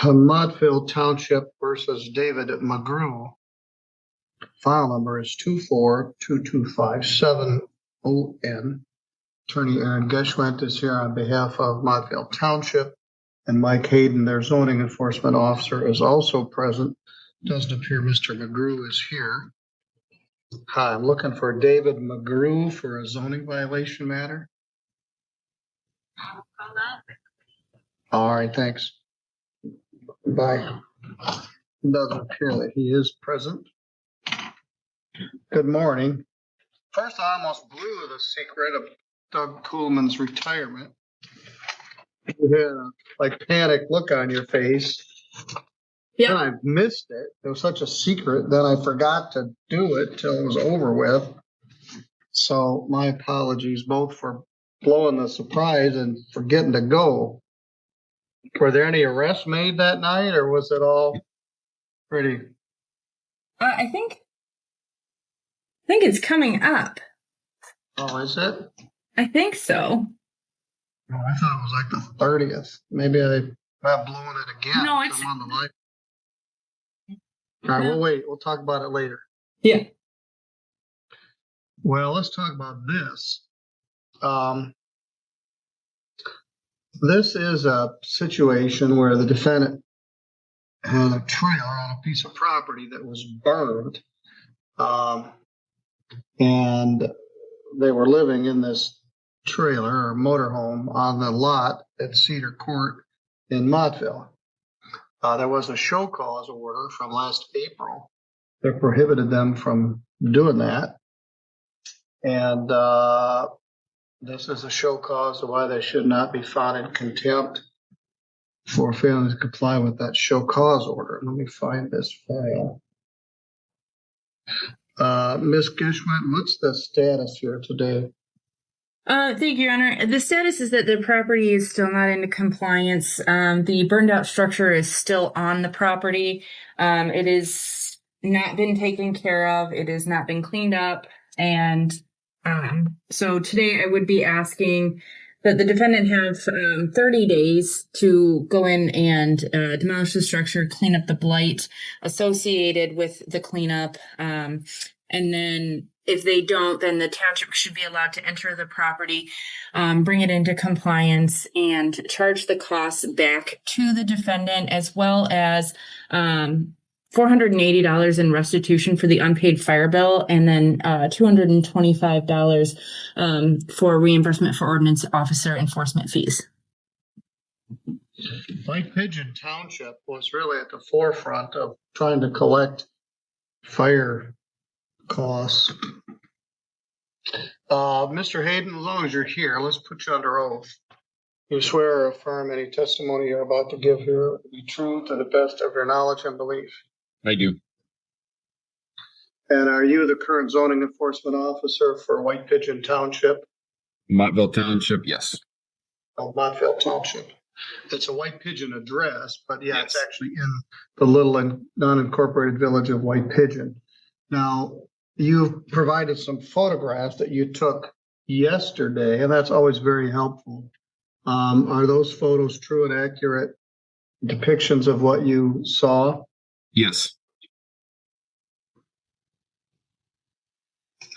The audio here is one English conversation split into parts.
Montville Township versus David McGrew. File number is 2422570N. Attorney Aaron Geschwint is here on behalf of Montville Township, and Mike Hayden, their zoning enforcement officer, is also present. Doesn't appear Mr. McGrew is here. Hi, I'm looking for David McGrew for a zoning violation matter. All right, thanks. Bye. Doesn't appear that he is present. Good morning. First, I almost blew the secret of Doug Kuhlman's retirement. You had a panic look on your face. Yeah, I missed it. It was such a secret. Then I forgot to do it till it was over with. So my apologies both for blowing the surprise and forgetting to go. Were there any arrests made that night, or was it all pretty? I think it's coming up. Oh, is it? I think so. Oh, I thought it was like the 30th. Maybe I'm blowing it again. No, it's I'm on the line. All right, we'll wait. We'll talk about it later. Yeah. Well, let's talk about this. This is a situation where the defendant had a trailer on a piece of property that was burned. And they were living in this trailer or motorhome on the lot at Cedar Court in Montville. There was a show cause order from last April that prohibited them from doing that. And this is a show cause of why they should not be found in contempt for failing to comply with that show cause order. Let me find this file. Ms. Geschwint, what's the status here today? Thank you, Your Honor. The status is that the property is still not into compliance. The burned out structure is still on the property. It has not been taken care of. It has not been cleaned up. And so today I would be asking that the defendant have 30 days to go in and demolish the structure, clean up the blight associated with the cleanup. And then if they don't, then the township should be allowed to enter the property, bring it into compliance, and charge the costs back to the defendant, as well as $480 in restitution for the unpaid fire bill, and then $225 for reimbursement for ordinance officer enforcement fees. White Pigeon Township was really at the forefront of trying to collect fire costs. Mr. Hayden, as long as you're here, let's put you under oath. You swear or affirm any testimony you're about to give here to be true to the best of your knowledge and belief? I do. And are you the current zoning enforcement officer for White Pigeon Township? Montville Township, yes. Oh, Montville Township. It's a White Pigeon address, but yeah, It's actually in the little and non-incorporated village of White Pigeon. Now, you've provided some photographs that you took yesterday, and that's always very helpful. Are those photos true and accurate depictions of what you saw? Yes.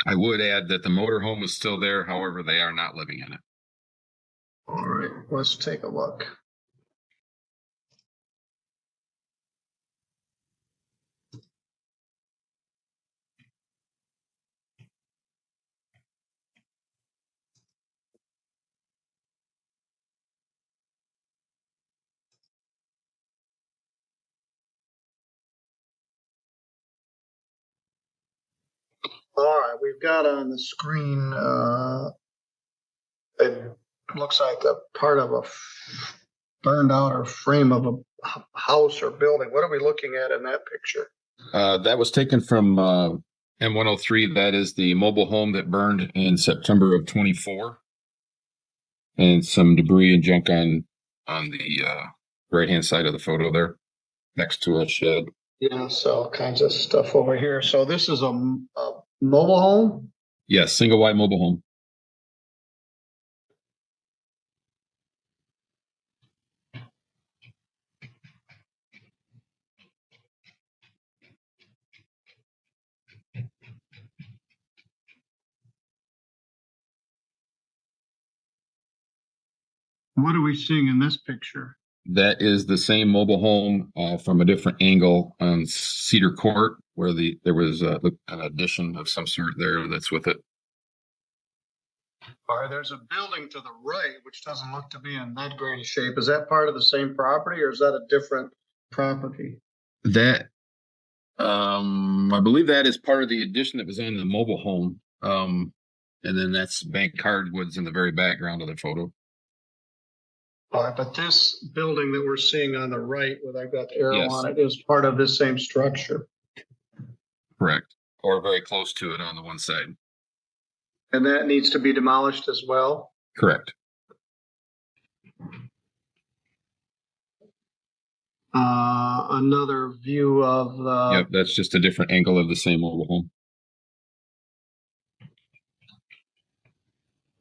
I would add that the motorhome is still there. However, they are not living in it. All right, let's take a look. All right, we've got on the screen, it looks like a part of a burned out or frame of a house or building. What are we looking at in that picture? That was taken from M103. That is the mobile home that burned in September of 24. And some debris and junk on the right-hand side of the photo there, next to a shed. Yeah, so all kinds of stuff over here. So this is a mobile home? Yes, single wide mobile home. What are we seeing in this picture? That is the same mobile home from a different angle on Cedar Court, where there was an addition of some sort there that's with it. All right, there's a building to the right, which doesn't look to be in that great shape. Is that part of the same property or is that a different property? That, I believe that is part of the addition that was on the mobile home. And then that's Bank Hardwoods in the very background of the photo. All right, but this building that we're seeing on the right, where I've got the arrow Yes. on it, is part of this same structure. Correct. Or very close to it on the one side. And that needs to be demolished as well? Correct. Another view of the... Yep, that's just a different angle of the same mobile home.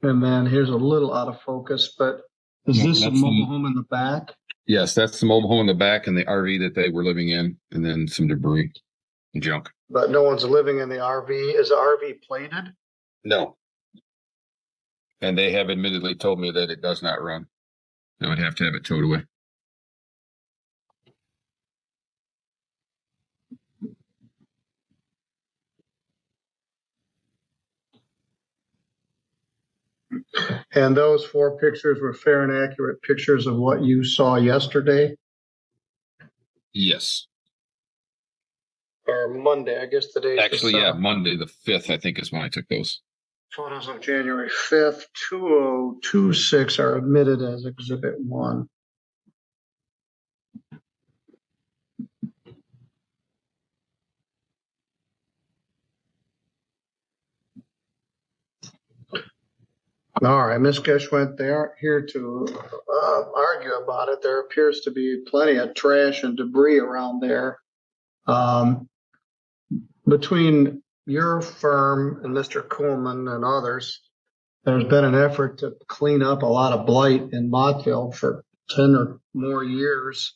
And then here's a little out of focus, but is No, this a that's mobile home in the back? Yes, that's the mobile home in the back and the RV that they were living in, and then some debris and junk. But no one's living in the RV. Is the RV plated? No. And they have admittedly told me that it does not run. They would have to have it towed away. And those 4 pictures were fair and accurate pictures of what you saw yesterday? Yes. Or Monday, I guess the date. Actually, yeah, Monday the 5th, I think, is when I took those. Photos of January 5th, 2026 are admitted as Exhibit 1. All right, Ms. Geschwint, they aren't here to argue about it. There appears to be plenty of trash and debris around there. Between your firm and Mr. Kuhlman and others, there's been an effort to clean up a lot of blight in Mottville for 10 or more years.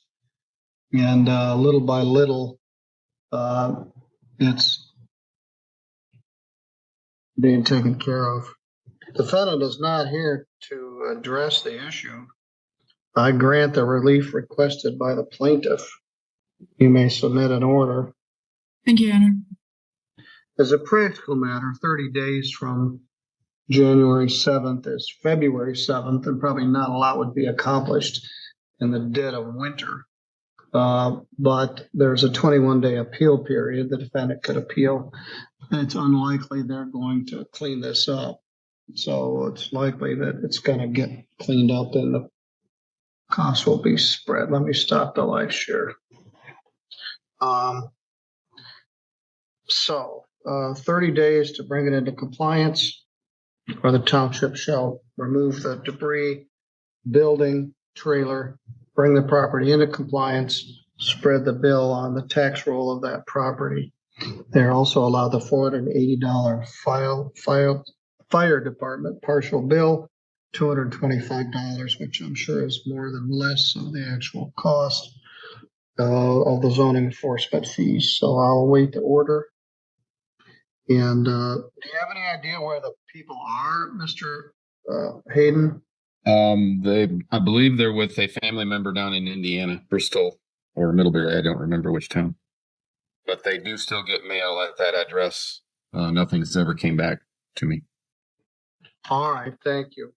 And little by little, it's being taken care of. The defendant is not here to address the issue. I grant the relief requested by the plaintiff. You may submit an order. Thank you, Your Honor. As a practical matter, 30 days from January 7th is February 7th, and probably not a lot would be accomplished in the dead of winter. But there's a 21-day appeal period. The defendant could appeal. And it's unlikely they're going to clean this up. So it's likely that it's going to get cleaned up and the costs will be spread. Let me stop the live share. 30 days to bring it into compliance, or the township shall remove the debris, building, trailer, bring the property into compliance, spread the bill on the tax roll of that property. They're also allowed the $480 fire department partial bill, $225, which I'm sure is more than less of the actual cost of the zoning enforcement fees. So I'll await the order. And do you have any idea where the people are, Mr. Hayden? I believe they're with a family member down in Indiana, Bristol or Middlebury. I don't remember which town, but they do still get mail at that address. Nothing's ever came back to me. All right. Thank you.